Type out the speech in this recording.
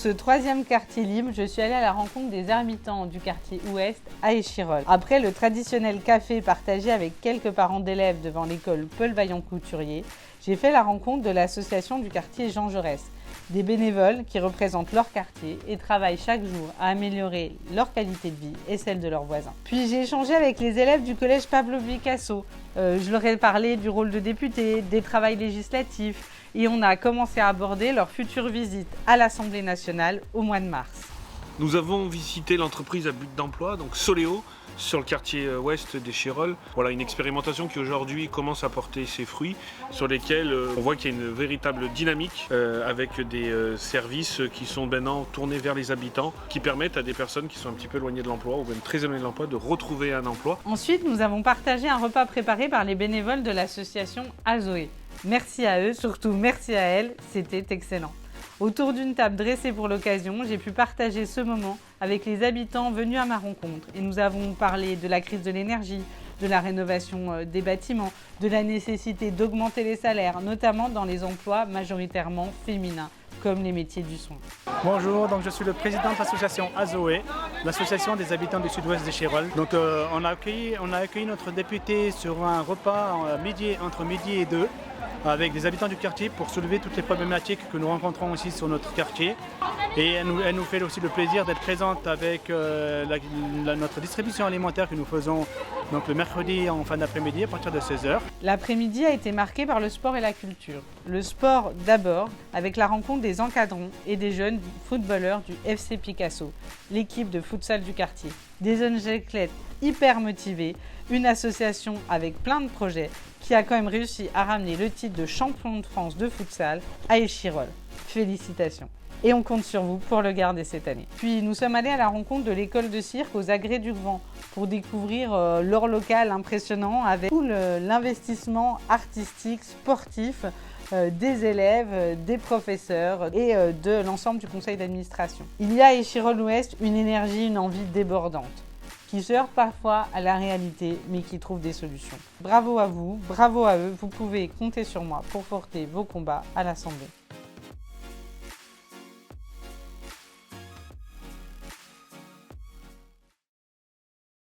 ce troisième quartier libre, je suis allée à la rencontre des habitants du quartier ouest à Échirolles. Après le traditionnel café partagé avec quelques parents d'élèves devant l'école Paul Vaillant-Couturier, j'ai fait la rencontre de l'association du quartier Jean Jaurès, des bénévoles qui représentent leur quartier et travaillent chaque jour à améliorer leur qualité de vie et celle de leurs voisins. Puis j'ai échangé avec les élèves du collège Pablo Picasso. Je leur ai parlé du rôle de député, des travaux législatifs et on a commencé à aborder leur future visite à l'Assemblée nationale au mois de mars. Nous avons visité l'entreprise à but d'emploi, donc Soléo, sur le quartier ouest d'Échirolles. Voilà une expérimentation qui aujourd'hui commence à porter ses fruits, sur lesquels on voit qu'il y a une véritable dynamique avec des services qui sont maintenant tournés vers les habitants, qui permettent à des personnes qui sont un petit peu éloignées de l'emploi ou même très éloignées de l'emploi de retrouver un emploi. Ensuite, nous avons partagé un repas préparé par les bénévoles de l'association Azoé. Merci à eux, surtout merci à elles, c'était excellent. Autour d'une table dressée pour l'occasion, j'ai pu partager ce moment avec les habitants venus à ma rencontre. Et nous avons parlé de la crise de l'énergie, de la rénovation des bâtiments, de la nécessité d'augmenter les salaires, notamment dans les emplois majoritairement féminins, comme les métiers du soin. Bonjour, donc je suis le président de l'association Azoé, l'association des habitants du sud-ouest d'Échirolles. Donc on a accueilli notre député sur un repas entre midi et 2 avec des habitants du quartier pour soulever toutes les problématiques que nous rencontrons aussi sur notre quartier. Et elle nous fait aussi le plaisir d'être présente avec notre distribution alimentaire que nous faisons donc le mercredi en fin d'après-midi à partir de 16h. L'après-midi a été marqué par le sport et la culture. Le sport d'abord, avec la rencontre des encadrants et des jeunes footballeurs du FC Picasso, l'équipe de futsal du quartier. Des jeunes athlètes hyper motivés, une association avec plein de projets qui a quand même réussi à ramener le titre de champion de France de futsal à Échirolles. Félicitations! Et on compte sur vous pour le garder cette année. Puis nous sommes allés à la rencontre de l'école de cirque aux Agrès du Grand pour découvrir leur local impressionnant avec tout l'investissement artistique, sportif des élèves, des professeurs et de l'ensemble du conseil d'administration. Il y a à Échirolles-Ouest une énergie, une envie débordante qui se heurtent parfois à la réalité, mais qui trouvent des solutions. Bravo à vous, bravo à eux, vous pouvez compter sur moi pour porter vos combats à l'Assemblée.